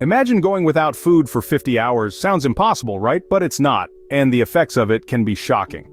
Imagine going without food for 50 hours. Sounds impossible, right? But it's not, and the effects of it can be shocking.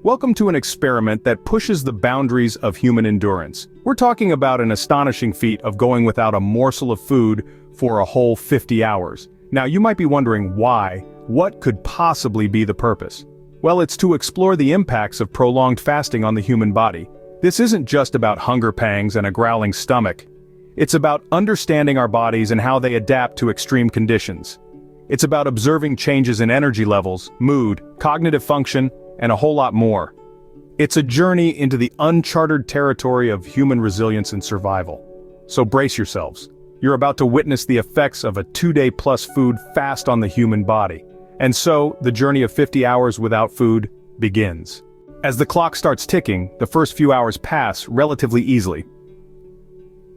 Welcome to an experiment that pushes the boundaries of human endurance. We're talking about an astonishing feat of going without a morsel of food for a whole 50 hours. Now you might be wondering why. What could possibly be the purpose? Well, it's to explore the impacts of prolonged fasting on the human body. This isn't just about hunger pangs and a growling stomach. It's about understanding our bodies and how they adapt to extreme conditions. It's about observing changes in energy levels, mood, cognitive function, and a whole lot more. It's a journey into the uncharted territory of human resilience and survival. So brace yourselves. You're about to witness the effects of a 2-day plus food fast on the human body. And so, the journey of 50 hours without food begins. As the clock starts ticking, the first few hours pass relatively easily.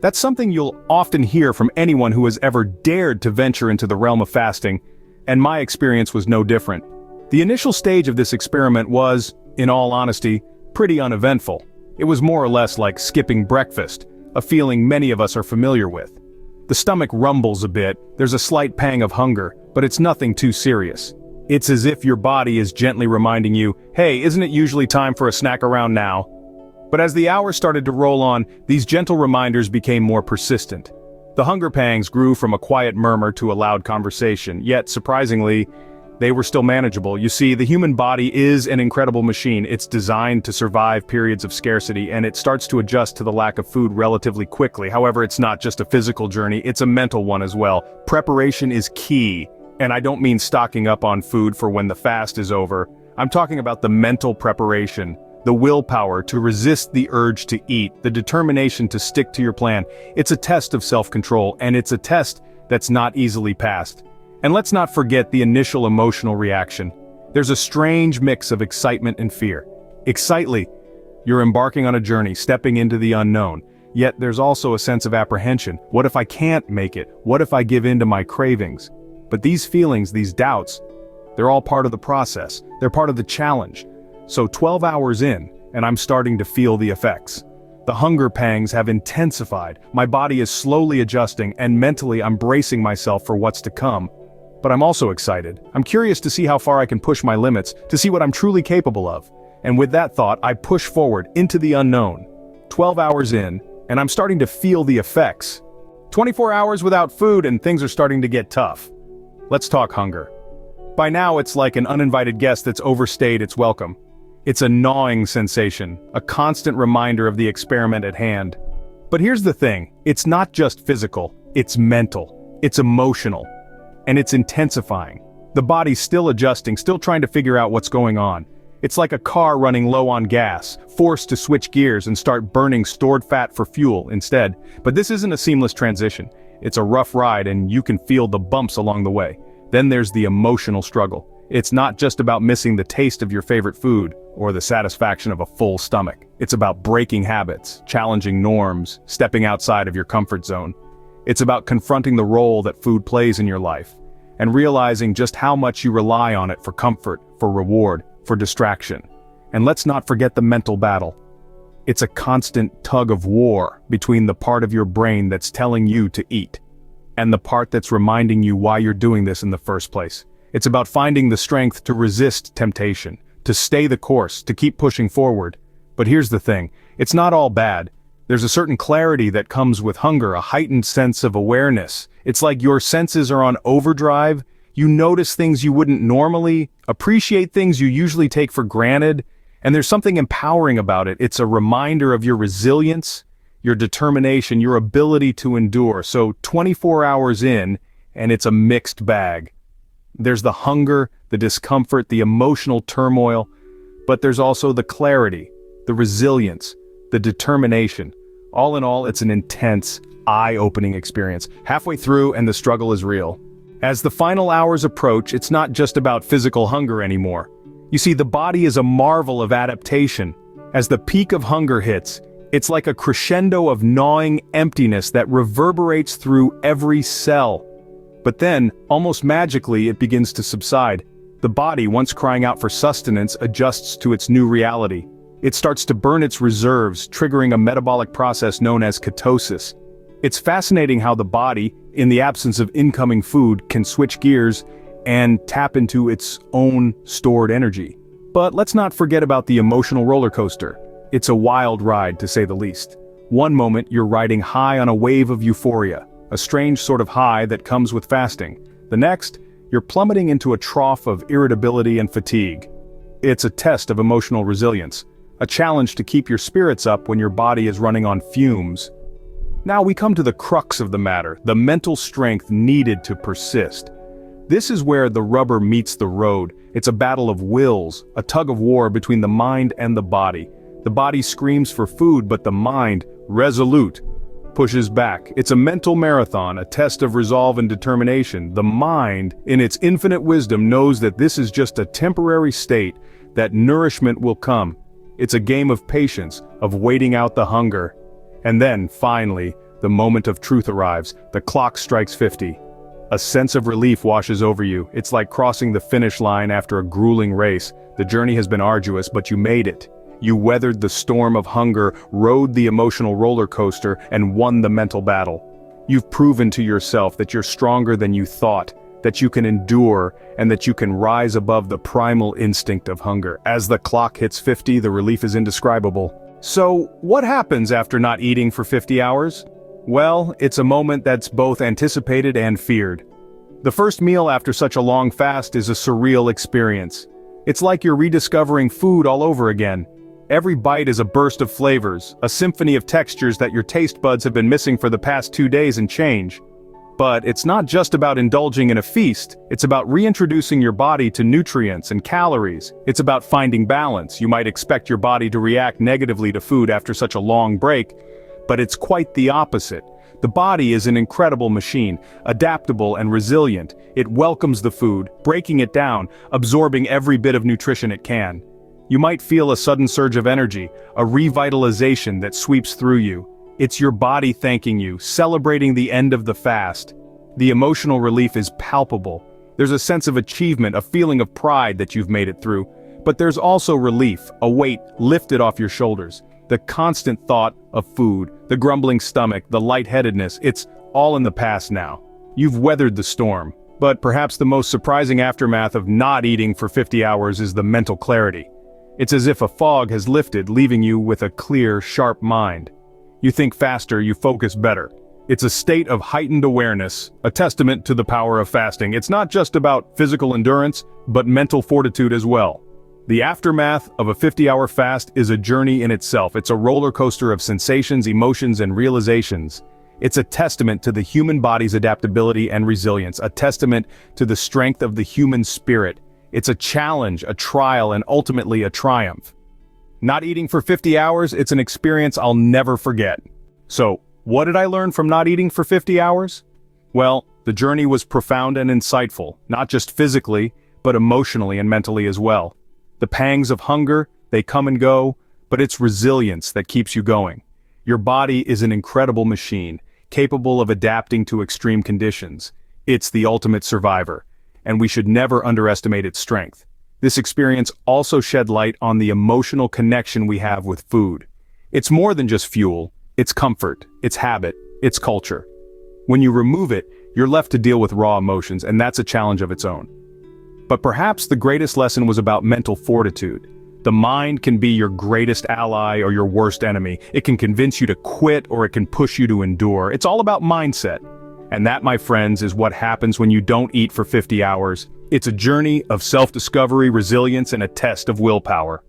That's something you'll often hear from anyone who has ever dared to venture into the realm of fasting, and my experience was no different. The initial stage of this experiment was, in all honesty, pretty uneventful. It was more or less like skipping breakfast, a feeling many of us are familiar with. The stomach rumbles a bit, there's a slight pang of hunger, but it's nothing too serious. It's as if your body is gently reminding you, hey, isn't it usually time for a snack around now? But as the hours started to roll on, these gentle reminders became more persistent. The hunger pangs grew from a quiet murmur to a loud conversation, yet surprisingly, they were still manageable. You see, the human body is an incredible machine. It's designed to survive periods of scarcity, and it starts to adjust to the lack of food relatively quickly. However, it's not just a physical journey, it's a mental one as well. Preparation is key, and I don't mean stocking up on food for when the fast is over. I'm talking about the mental preparation, the willpower to resist the urge to eat, the determination to stick to your plan. It's a test of self-control, and it's a test that's not easily passed. And let's not forget the initial emotional reaction. There's a strange mix of excitement and fear. Excitedly, you're embarking on a journey, stepping into the unknown. Yet there's also a sense of apprehension. What if I can't make it? What if I give in to my cravings? But these feelings, these doubts, they're all part of the process. They're part of the challenge. So 12 hours in, and I'm starting to feel the effects. The hunger pangs have intensified. My body is slowly adjusting, and mentally I'm bracing myself for what's to come. But I'm also excited. I'm curious to see how far I can push my limits, to see what I'm truly capable of. And with that thought, I push forward into the unknown. 12 hours in, and I'm starting to feel the effects. 24 hours without food and things are starting to get tough. Let's talk hunger. By now it's like an uninvited guest that's overstayed its welcome. It's a gnawing sensation, a constant reminder of the experiment at hand. But here's the thing, it's not just physical, it's mental, it's emotional. And it's intensifying. The body's still adjusting, still trying to figure out what's going on. It's like a car running low on gas, forced to switch gears and start burning stored fat for fuel instead. But this isn't a seamless transition. It's a rough ride and you can feel the bumps along the way. Then there's the emotional struggle. It's not just about missing the taste of your favorite food or the satisfaction of a full stomach. It's about breaking habits, challenging norms, stepping outside of your comfort zone. It's about confronting the role that food plays in your life, and realizing just how much you rely on it for comfort, for reward, for distraction. And let's not forget the mental battle. It's a constant tug of war between the part of your brain that's telling you to eat, and the part that's reminding you why you're doing this in the first place. It's about finding the strength to resist temptation, to stay the course, to keep pushing forward. But here's the thing, it's not all bad. There's a certain clarity that comes with hunger, a heightened sense of awareness. It's like your senses are on overdrive. You notice things you wouldn't normally, appreciate things you usually take for granted, and there's something empowering about it. It's a reminder of your resilience, your determination, your ability to endure. So 24 hours in, and it's a mixed bag. There's the hunger, the discomfort, the emotional turmoil, but there's also the clarity, the resilience, the determination. All in all, it's an intense, eye-opening experience. Halfway through, and the struggle is real. As the final hours approach, it's not just about physical hunger anymore. You see, the body is a marvel of adaptation. As the peak of hunger hits, it's like a crescendo of gnawing emptiness that reverberates through every cell. But then, almost magically, it begins to subside. The body, once crying out for sustenance, adjusts to its new reality. It starts to burn its reserves, triggering a metabolic process known as ketosis. It's fascinating how the body, in the absence of incoming food, can switch gears and tap into its own stored energy. But let's not forget about the emotional roller coaster. It's a wild ride, to say the least. One moment you're riding high on a wave of euphoria, a strange sort of high that comes with fasting. The next, you're plummeting into a trough of irritability and fatigue. It's a test of emotional resilience, a challenge to keep your spirits up when your body is running on fumes. Now we come to the crux of the matter, the mental strength needed to persist. This is where the rubber meets the road. It's a battle of wills, a tug of war between the mind and the body. The body screams for food, but the mind, resolute, pushes back. It's a mental marathon, a test of resolve and determination. The mind, in its infinite wisdom, knows that this is just a temporary state, that nourishment will come. It's a game of patience, of waiting out the hunger. And then, finally, the moment of truth arrives. The clock strikes 50. A sense of relief washes over you. It's like crossing the finish line after a grueling race. The journey has been arduous, but you made it. You weathered the storm of hunger, rode the emotional roller coaster, and won the mental battle. You've proven to yourself that you're stronger than you thought, that you can endure, and that you can rise above the primal instinct of hunger. As the clock hits 50, the relief is indescribable. So, what happens after not eating for 50 hours? Well, it's a moment that's both anticipated and feared. The first meal after such a long fast is a surreal experience. It's like you're rediscovering food all over again. Every bite is a burst of flavors, a symphony of textures that your taste buds have been missing for the past 2 days and change. But it's not just about indulging in a feast, it's about reintroducing your body to nutrients and calories. It's about finding balance. You might expect your body to react negatively to food after such a long break, but it's quite the opposite. The body is an incredible machine, adaptable and resilient. It welcomes the food, breaking it down, absorbing every bit of nutrition it can. You might feel a sudden surge of energy, a revitalization that sweeps through you. It's your body thanking you, celebrating the end of the fast. The emotional relief is palpable. There's a sense of achievement, a feeling of pride that you've made it through. But there's also relief, a weight lifted off your shoulders. The constant thought of food, the grumbling stomach, the lightheadedness, it's all in the past now. You've weathered the storm. But perhaps the most surprising aftermath of not eating for 50 hours is the mental clarity. It's as if a fog has lifted, leaving you with a clear, sharp mind. You think faster, you focus better. It's a state of heightened awareness, a testament to the power of fasting. It's not just about physical endurance, but mental fortitude as well. The aftermath of a 50-hour fast is a journey in itself. It's a roller coaster of sensations, emotions, and realizations. It's a testament to the human body's adaptability and resilience, a testament to the strength of the human spirit. It's a challenge, a trial, and ultimately a triumph. Not eating for 50 hours, it's an experience I'll never forget. So, what did I learn from not eating for 50 hours? Well, the journey was profound and insightful, not just physically, but emotionally and mentally as well. The pangs of hunger, they come and go, but it's resilience that keeps you going. Your body is an incredible machine, capable of adapting to extreme conditions. It's the ultimate survivor, and we should never underestimate its strength. This experience also shed light on the emotional connection we have with food. It's more than just fuel, it's comfort, it's habit, it's culture. When you remove it, you're left to deal with raw emotions, and that's a challenge of its own. But perhaps the greatest lesson was about mental fortitude. The mind can be your greatest ally or your worst enemy. It can convince you to quit or it can push you to endure. It's all about mindset. And that, my friends, is what happens when you don't eat for 50 hours. It's a journey of self-discovery, resilience, and a test of willpower.